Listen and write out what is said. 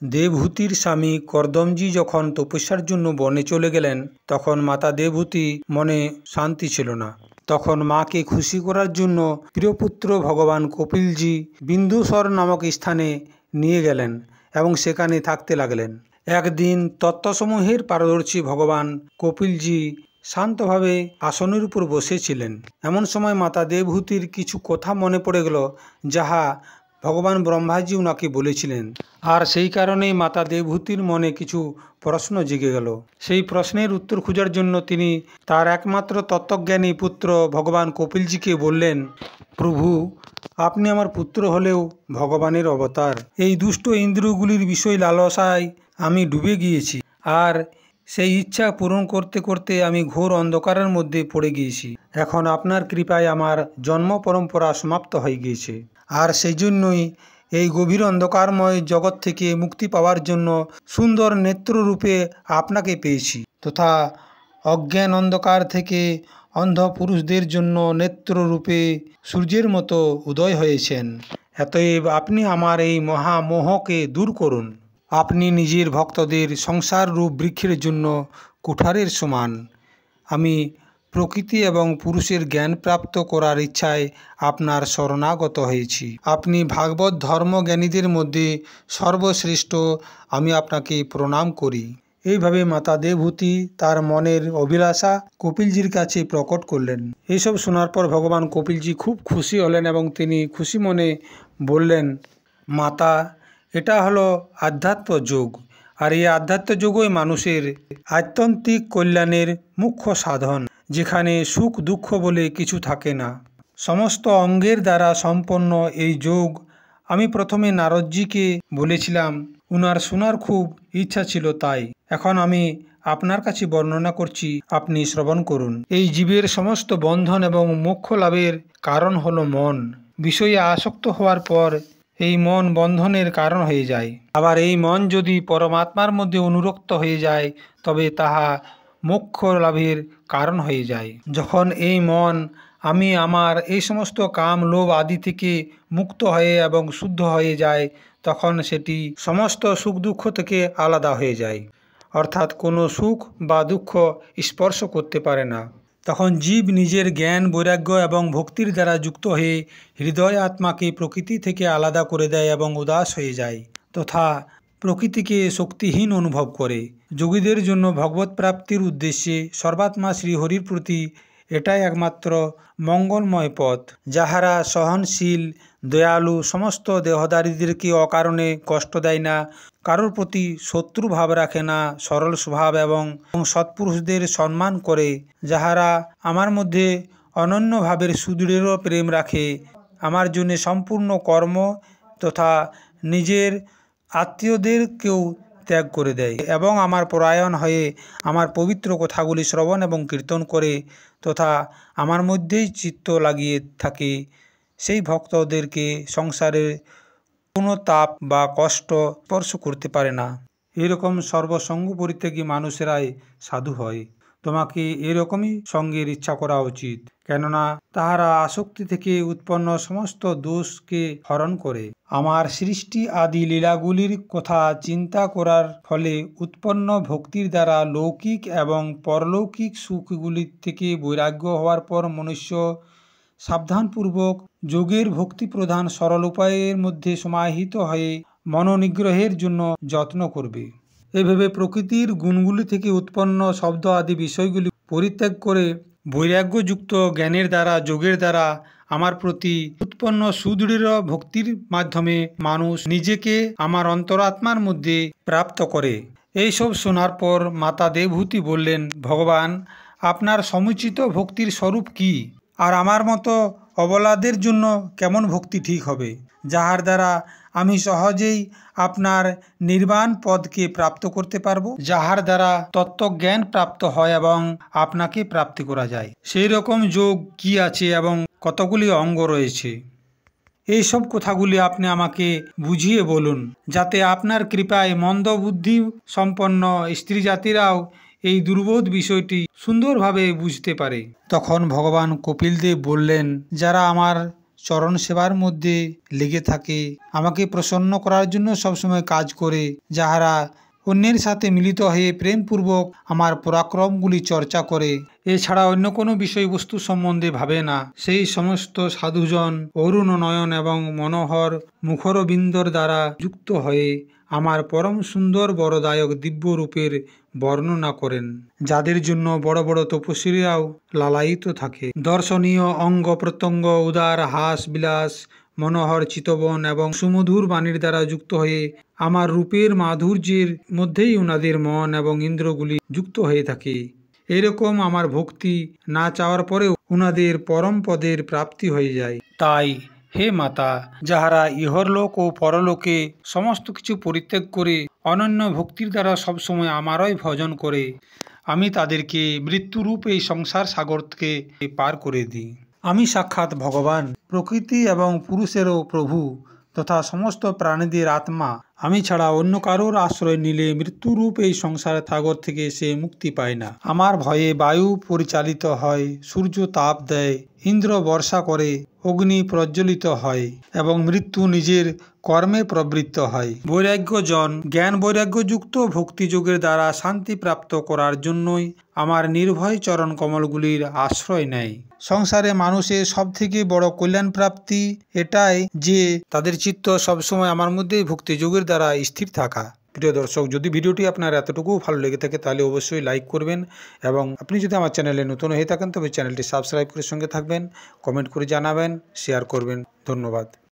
দেবহূতির স্বামী কর্দমজি যখন তপস্যার জন্য বনে চলে গেলেন, তখন মাতা দেবহূতি মনে শান্তি ছিল না। তখন মাকে খুশি করার জন্য প্রিয়পুত্র ভগবান কপিলজি বিন্দুসর নামক স্থানে নিয়ে গেলেন এবং সেখানে থাকতে লাগলেন। একদিন তত্ত্বসমূহের পারদর্শী ভগবান কপিলজি শান্তভাবে আসনের উপর বসেছিলেন। এমন সময় মাতা দেবহূতির কিছু কথা মনে পড়ে গেল, যাহা ভগবান ব্রহ্মাজি উনাকে বলেছিলেন। আর সেই কারণেই মাতা দেবহূতির মনে কিছু প্রশ্ন জেগে গেল। সেই প্রশ্নের উত্তর খোঁজার জন্য তিনি তার একমাত্র তত্ত্বজ্ঞানী পুত্র ভগবান কপিলজিকে বললেন, প্রভু, আপনি আমার পুত্র হলেও ভগবানের অবতার। এই দুষ্ট ইন্দ্রিয়গুলির বিষয় লালসায় আমি ডুবে গিয়েছি, আর সেই ইচ্ছা পূরণ করতে করতে আমি ঘোর অন্ধকারের মধ্যে পড়ে গিয়েছি। এখন আপনার কৃপায় আমার জন্ম পরম্পরা সমাপ্ত হয়ে গিয়েছে, আর সেই জন্যই এই গভীর অন্ধকারময় জগৎ থেকে মুক্তি পাওয়ার জন্য সুন্দর নেত্ররূপে আপনাকে পেয়েছি, তথা অজ্ঞান অন্ধকার থেকে অন্ধ পুরুষদের জন্য নেত্ররূপে সূর্যের মতো উদয় হয়েছেন। অতএব আপনি আমার এই মহামোহকে দূর করুন। আপনি নিজের ভক্তদের সংসার রূপ বৃক্ষের জন্য কুঠারের সমান। আমি প্রকৃতি এবং পুরুষের জ্ঞান প্রাপ্ত করার ইচ্ছায় আপনার শরণাগত হয়েছি। আপনি ভাগবত ধর্মজ্ঞানীদের মধ্যে সর্বশ্রেষ্ঠ, আমি আপনাকে প্রণাম করি। এইভাবে মাতা দেবহূতি তার মনের অভিলাষা কপিলজির কাছে প্রকট করলেন। এইসব শোনার পর ভগবান কপিলজি খুব খুশি হলেন এবং তিনি খুশি মনে বললেন, মাতা, এটা হলো আধ্যাত্ম যোগ, আর এই আধ্যাত্ম যোগই মানুষের আত্যন্তিক কল্যাণের মুখ্য সাধন, যেখানে সুখ দুঃখ বলে কিছু থাকে না। সমস্ত অঙ্গের দ্বারা সম্পন্ন এই যোগ আমি প্রথমে নারদজিকে বলেছিলাম, উনার শোনার খুব ইচ্ছা ছিল, তাই এখন আমি আপনার কাছে বর্ণনা করছি, আপনি শ্রবণ করুন। এই জীবের সমস্ত বন্ধন এবং মোক্ষ লাভের কারণ হলো মন। বিষয়ে আসক্ত হওয়ার পর এই মন বন্ধনের কারণ হয়ে যায়। আবার এই মন যদি পরমাত্মার মধ্যে অনুরক্ত হয়ে যায়, তবে তাহা মোক্ষ লাভের কারণ হয়ে যায়। যখন এই মন আমি আমার এই সমস্ত কাম লোভ আদি থেকে মুক্ত হয়ে এবং শুদ্ধ হয়ে যায়, তখন সেটি সমস্ত সুখ দুঃখ থেকে আলাদা হয়ে যায়, অর্থাৎ কোনো সুখ বা দুঃখ স্পর্শ করতে পারে না। তখন জীব নিজের জ্ঞান বৈরাগ্য এবং ভক্তির দ্বারা যুক্ত হয়ে হৃদয় আত্মাকে প্রকৃতি থেকে আলাদা করে দেয় এবং উদাস হয়ে যায়, তথা প্রকৃতিকে শক্তিহীন অনুভব করে। যোগীদের জন্য ভগবত প্রাপ্তির উদ্দেশ্যে সর্বাত্মা শ্রীহরির প্রতি এটাই একমাত্র মঙ্গলময় পথ। যাহারা সহনশীল, দয়ালু, সমস্ত দেহধারীদেরকে অকারণে কষ্ট দেয় না, কারোর প্রতি শত্রু ভাব রাখে না, সরল স্বভাব এবং সৎপুরুষদের সম্মান করে, যাহারা আমার মধ্যে অনন্য ভাবের সুদৃঢ় প্রেম রাখে, আমার জন্য সম্পূর্ণ কর্ম তথা নিজের আত্মীয়দেরকেও ত্যাগ করে দেয় এবং আমার পরায়ণ হয়ে আমার পবিত্র কথাগুলি শ্রবণ এবং কীর্তন করে, তথা আমার মধ্যেই চিত্ত লাগিয়ে থাকে, সেই ভক্তদেরকে সংসারের কোনো তাপ বা কষ্ট স্পর্শ করতে পারে না। এরকম সর্বসঙ্গ পরিত্যাগী মানুষেরাই সাধু হয়। তোমাকে এরকমই সঙ্গের ইচ্ছা করা উচিত, কেননা তাহারা আসক্তি থেকে উৎপন্ন সমস্ত দোষকে হরণ করে। আমার সৃষ্টি আদি লীলাগুলির কথা চিন্তা করার ফলে উৎপন্ন ভক্তির দ্বারা লৌকিক এবং পরলৌকিক সুখগুলির থেকে বৈরাগ্য হওয়ার পর মনুষ্য সাবধানপূর্বক যোগের ভক্তি প্রধান সরল উপায়ের মধ্যে সমাহিত হয়ে মনোনিগ্রহের জন্য যত্ন করবে। এভাবে প্রকৃতির গুণগুলি থেকে উৎপন্ন শব্দ আদি বিষয়গুলি পরিত্যাগ করে বৈরাগ্যযুক্ত জ্ঞানের দ্বারা, যোগের দ্বারা আমার প্রতি উৎপন্ন সুদৃঢ় ভক্তির মাধ্যমে মানুষ নিজেকে আমার অন্তরাত্মার মধ্যে প্রাপ্ত করে। এইসব শোনার পর মাতা দেবহূতি বললেন, ভগবান, আপনার সমুচিত ভক্তির স্বরূপ কি? আর আমার মতো অবলাদের জন্য কেমন ভক্তি ঠিক হবে, যাহার দ্বারা আমি সহজেই আপনার নির্বাণ পদকে প্রাপ্ত করতে পারবো, যাহার দ্বারা তত্ত্বজ্ঞান প্রাপ্ত হয় এবং আপনাকে প্রাপ্তি করা যায়? সেই রকম যোগ কি আছে এবং কতগুলি অঙ্গ রয়েছে? এইসব কথাগুলি আপনি আমাকে বুঝিয়ে বলুন, যাতে আপনার কৃপায় মন্দ বুদ্ধি সম্পন্ন স্ত্রী জাতিরাও এই দুর্বোধ বিষয়টি সুন্দরভাবে বুঝতে পারে। তখন ভগবান কপিলদেব বললেন, যারা আমার চরণ সেবার মধ্যে লেগে থাকে, আমাকে প্রসন্ন করার জন্য সবসময় কাজ করে, যাহারা অন্যের সাথে মিলিত হয়ে প্রেমপূর্বক আমার পরাক্রমগুলি চর্চা করে, এছাড়া অন্য কোনো বিষয়বস্তু সম্বন্ধে ভাবে না, সেই সমস্ত সাধুজন অরুণ নয়ন এবং মনোহর মুখরবিন্দর দ্বারা যুক্ত হয়ে আমার পরম সুন্দর বরদায়ক দিব্য রূপের বর্ণনা করেন, যাদের জন্য বড় বড় তপস্বীরাও লালায়িত থাকে। দর্শনীয় অঙ্গ প্রত্যঙ্গ, উদার হাস বিলাস, মনোহর চিতবন এবং সুমধুর বাণীর দ্বারা যুক্ত হয়ে আমার রূপের মাধুর্যের মধ্যেই উনাদের মন এবং ইন্দ্রগুলি যুক্ত হয়ে থাকে। এরকম আমার ভক্তি না চাওয়ার পরেও উনাদের পরম পদের প্রাপ্তি হয়ে যায়। তাই হে মাতা, যাহারা ইহরলোক ও পরলোকে সমস্ত কিছু পরিত্যাগ করে অনন্য ভক্তির দ্বারা সবসময় আমারই ভজন করে, আমি তাদেরকে মৃত্যুরূপ এই সংসার সাগরকে পার করে দিই। আমি সাক্ষাৎ ভগবান, প্রকৃতি এবং পুরুষেরও প্রভু তথা সমস্ত প্রাণীদের আত্মা। আমি ছাড়া অন্য কারোর আশ্রয় নিলে মৃত্যুরূপ এই সংসার সাগর থেকে সে মুক্তি পায় না। আমার ভয়ে বায়ু পরিচালিত হয়, সূর্য তাপ দেয়, ইন্দ্র বর্ষা করে, অগ্নি প্রজ্বলিত হয় এবং মৃত্যু নিজের কর্মে প্রবৃত্ত হয়। বৈরাগ্যজন জ্ঞান বৈরাগ্যযুক্ত ভক্তিযোগের দ্বারা শান্তি প্রাপ্ত করার জন্যই আমার নির্ভয় চরণ কমলগুলির আশ্রয় নেয়। সংসারে মানুষের সবথেকে বড় কল্যাণ প্রাপ্তি এটাই যে তাদের চিত্ত সবসময় আমার মধ্যেই ভক্তিযোগের দ্বারা স্থির থাকা। প্রিয় দর্শক, যদি ভিডিওটি আপনার এতটুকু ভালো লেগে থাকে তাহলে অবশ্যই লাইক করবেন, এবং আপনি যদি আমার চ্যানেলে নতুন হয়ে থাকেন তবে চ্যানেলটি সাবস্ক্রাইব করে সঙ্গে থাকবেন, কমেন্ট করে জানাবেন, শেয়ার করবেন। ধন্যবাদ।